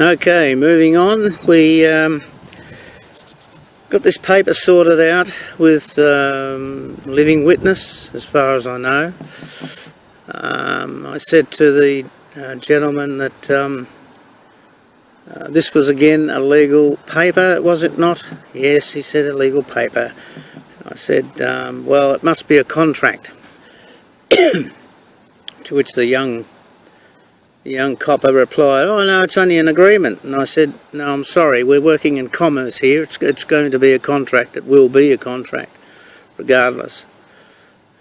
Okay, moving on. We got this paper sorted out with living witness, as far as I know. I said to the gentleman that this was again a legal paper, was it not? Yes, he said, a legal paper. I said, well, it must be a contract. To which the young copper replied, oh no, it's only an agreement. And I said, no, I'm sorry, we're working in commerce here. It's going to be a contract. It will be a contract, regardless.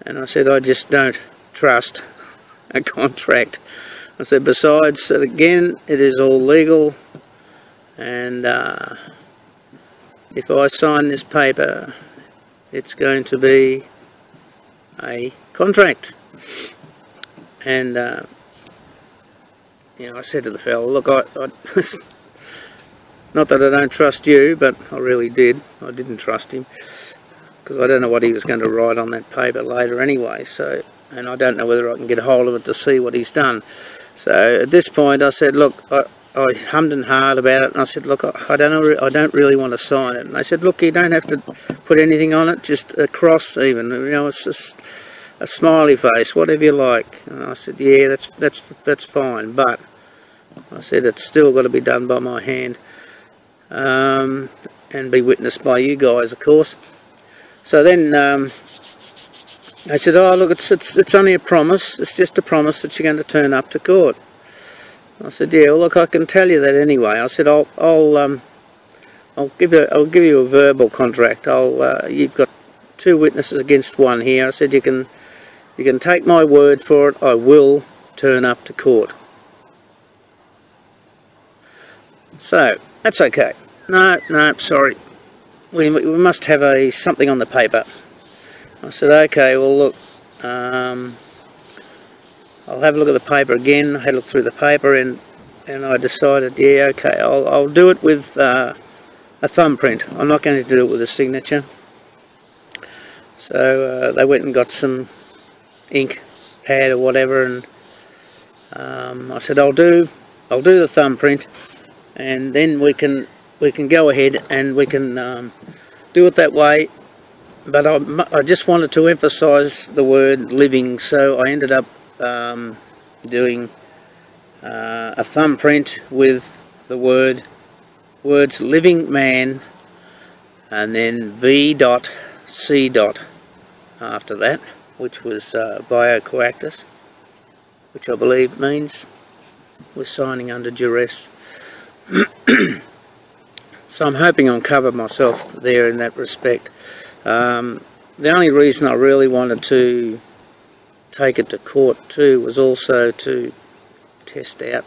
And I said, I just don't trust a contract. I said, besides, again, it is all legal, and if I sign this paper, it's going to be a contract. And you know, I said to the fellow, look, I not that I don't trust you, but I really did. I didn't trust him, because I don't know what he was going to write on that paper later anyway. So, and I don't know whether I can get a hold of it to see what he's done. So at this point, I said, look, I hummed and hawed about it, and I said, look, I don't really want to sign it. And they said, look, you don't have to put anything on it, just a cross even. You know, it's just a smiley face, whatever you like. And I said, yeah, that's fine, but I said it's still got to be done by my hand, and be witnessed by you guys, of course. So then I said, oh look, it's only a promise. It's just a promise that you're going to turn up to court. I said, yeah, well, look, I can tell you that anyway. I said, I'll give you a verbal contract. You've got two witnesses against one here. I said, you can take my word for it. I will turn up to court. So that's okay. No, sorry. We must have something on the paper. I said, okay, well look, I'll have a look at the paper again. I had a look through the paper, and I decided, yeah, okay, I'll do it with a thumbprint. I'm not going to do it with a signature. So they went and got some ink pad or whatever, and I said, I'll do the thumbprint, and then we can go ahead and we can do it that way. But I just wanted to emphasise the word living, so I ended up doing a thumbprint with the words living man, and then V.C. after that, which was biocoactus, which I believe means we're signing under duress. So I'm hoping I'll cover myself there in that respect. The only reason I really wanted to take it to court too was also to test out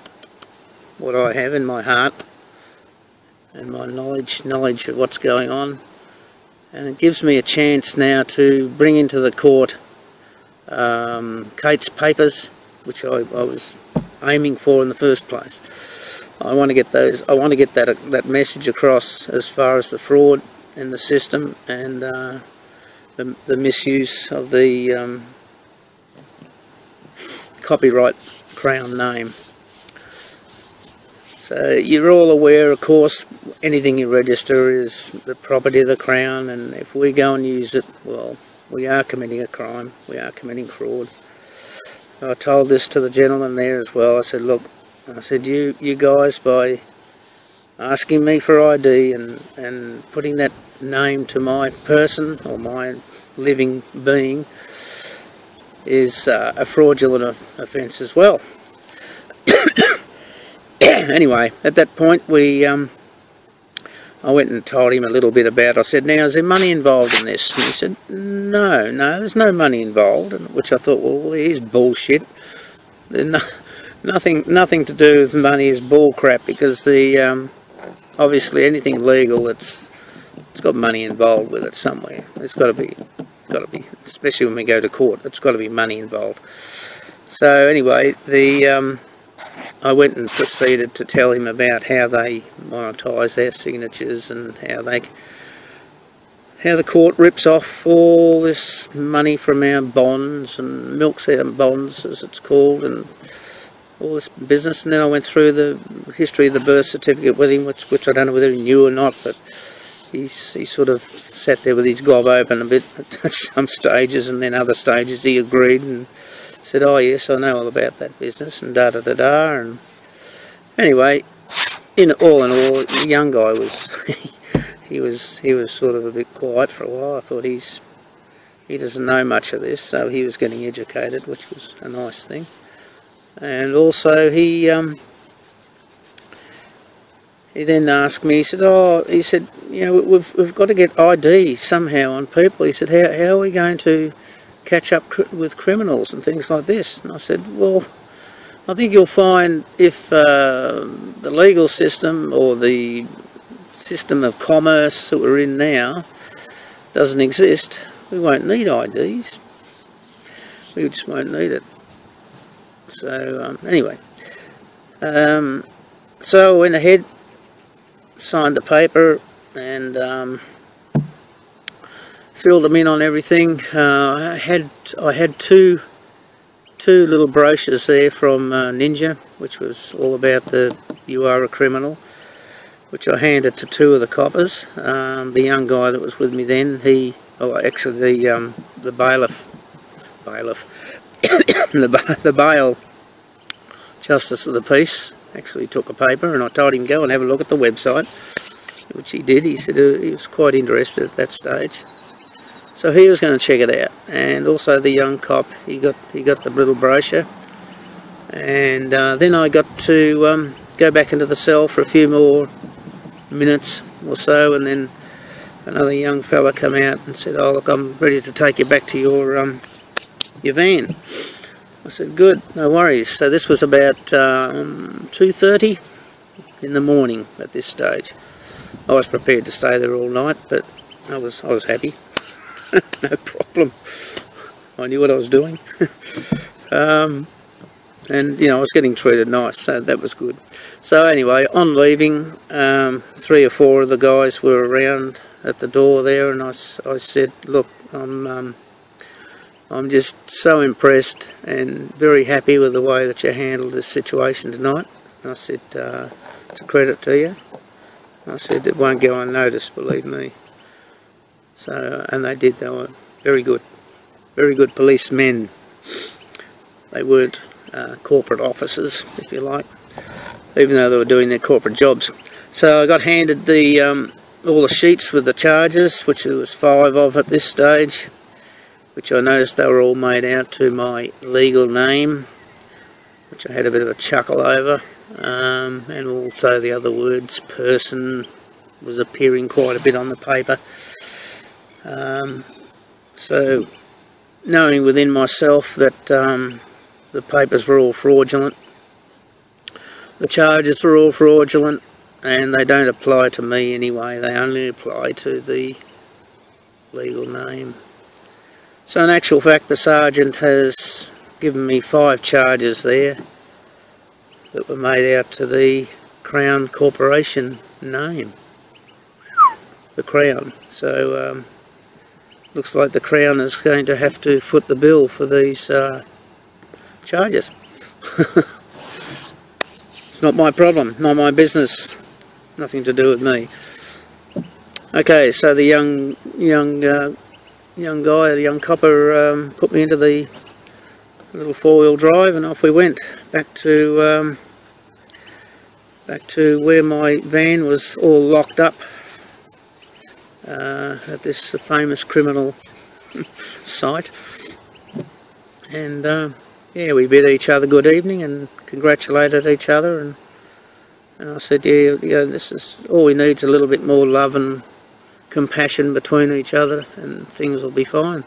what I have in my heart and my knowledge of what's going on, and it gives me a chance now to bring into the court Kate's papers, which I was aiming for in the first place. I want to get those. I want to get that message across as far as the fraud in the system and the misuse of the copyright Crown name. So you're all aware, of course, anything you register is the property of the Crown, and if we go and use it, well, we are committing a crime. We are committing fraud. I told this to the gentleman there as well. I said, look, I said, you guys, by asking me for ID and putting that name to my person or my living being is a fraudulent offence as well. Anyway, at that point I went and told him a little bit about it. I said, now, is there money involved in this? And he said, no, there's no money involved, which I thought, well, here's bullshit. There's nothing to do with money is bull crap, because the obviously anything legal, it's got money involved with it somewhere. It's got to be, especially when we go to court. It's got to be money involved. So anyway, I went and proceeded to tell him about how they monetise their signatures and how the court rips off all this money from our bonds and milks our bonds, as it's called, and all this business, and then I went through the history of the birth certificate with him, which I don't know whether he knew or not, but he sort of sat there with his gob open a bit at some stages, and then other stages he agreed and said, "Oh yes, I know all about that business," and da da da da. And anyway, in all, the young guy was he was sort of a bit quiet for a while. I thought he doesn't know much of this, so he was getting educated, which was a nice thing. And also he then asked me, he said, you know, we've got to get ID somehow on people. He said, how are we going to catch up with criminals and things like this? And I said, well, I think you'll find if the legal system or the system of commerce that we're in now doesn't exist, we won't need IDs. We just won't need it. So anyway, so I went ahead, signed the paper, and filled them in on everything. I had two little brochures there from Ninja, which was all about the "You Are a Criminal," which I handed to two of the coppers. The young guy that was with me then, actually the bailiff, the bail justice of the peace actually took a paper, and I told him go and have a look at the website, which he did. He said he was quite interested at that stage, so he was going to check it out. And also the young cop, he got the little brochure, and then I got to go back into the cell for a few more minutes or so, and then another young fella come out and said, "Oh look, I'm ready to take you back to your van." I said, "Good, no worries." So this was about 2:30 in the morning at this stage. I was prepared to stay there all night, but I was happy. No problem. I knew what I was doing. And you know, I was getting treated nice, so that was good. So anyway, on leaving, 3 or 4 of the guys were around at the door there, and I said, "Look, I'm just so impressed and very happy with the way that you handled this situation tonight." I said, "It's a credit to you." I said, "It won't go unnoticed, believe me." So, and they did. They were very good policemen. They weren't corporate officers, if you like, even though they were doing their corporate jobs. So I got handed all the sheets with the charges, which there was 5 of at this stage, which I noticed they were all made out to my legal name, which I had a bit of a chuckle over, and also the other words, person, was appearing quite a bit on the paper. So knowing within myself that the papers were all fraudulent, the charges were all fraudulent, and they don't apply to me anyway, they only apply to the legal name. So in actual fact, the sergeant has given me 5 charges there that were made out to the Crown Corporation name, the Crown. So looks like the Crown is going to have to foot the bill for these charges. It's not my problem, not my business, nothing to do with me. Okay, so the young guy, the young copper, put me into the little 4-wheel drive, and off we went back to where my van was all locked up at this famous criminal site. And yeah, we bid each other good evening and congratulated each other, and I said, yeah, this is all we need, is a little bit more love and compassion between each other, and things will be fine.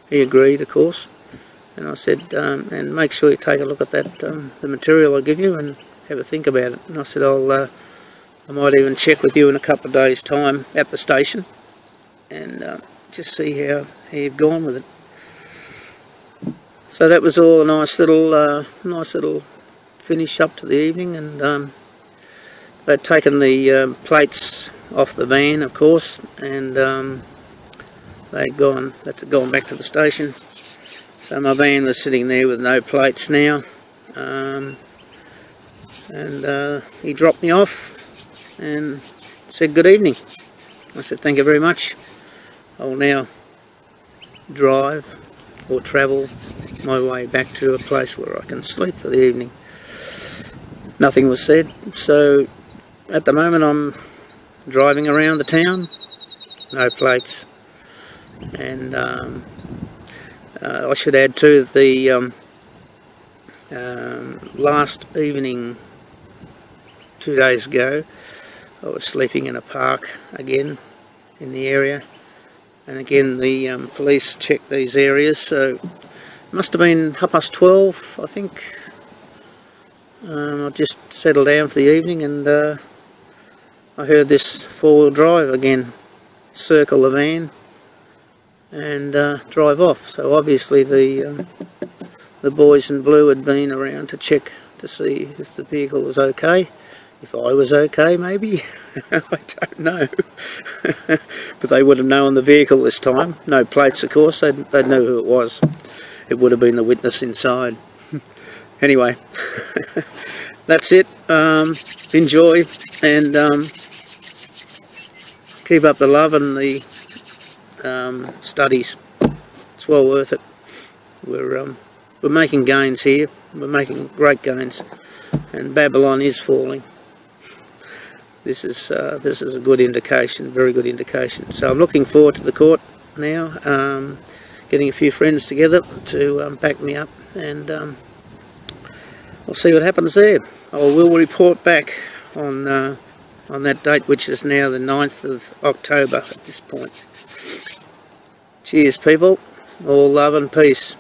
He agreed, of course, and I said, and make sure you take a look at that, the material I give you, and have a think about it. And I said, I might even check with you in a couple of days' time at the station, and just see how you've gone with it. So that was all a nice little finish up to the evening, and they'd taken the plates off the van, of course, and they'd gone back to the station. So my van was sitting there with no plates now. and he dropped me off and said good evening. I said thank you very much. I'll now drive or travel my way back to a place where I can sleep for the evening. Nothing was said, so at the moment I'm driving around the town, no plates, and I should add too the last evening 2 days ago I was sleeping in a park again in the area, and again the police checked these areas, so it must have been 12:30 I think. I just settled down for the evening, and I heard this four-wheel drive again circle the van and drive off. So obviously the boys in blue had been around to check to see if the vehicle was okay, if I was okay maybe. I don't know. But they would have known the vehicle this time. No plates, of course. They'd know who it was. It would have been the witness inside. Anyway, that's it. Enjoy, and keep up the love and the studies. It's well worth it. We're making gains here. We're making great gains, and Babylon is falling. This is a good indication, very good indication. So I'm looking forward to the court now. Getting a few friends together to back me up, and we'll see what happens there. I will report back on that date, which is now the 9th of October at this point. Cheers people, all love and peace.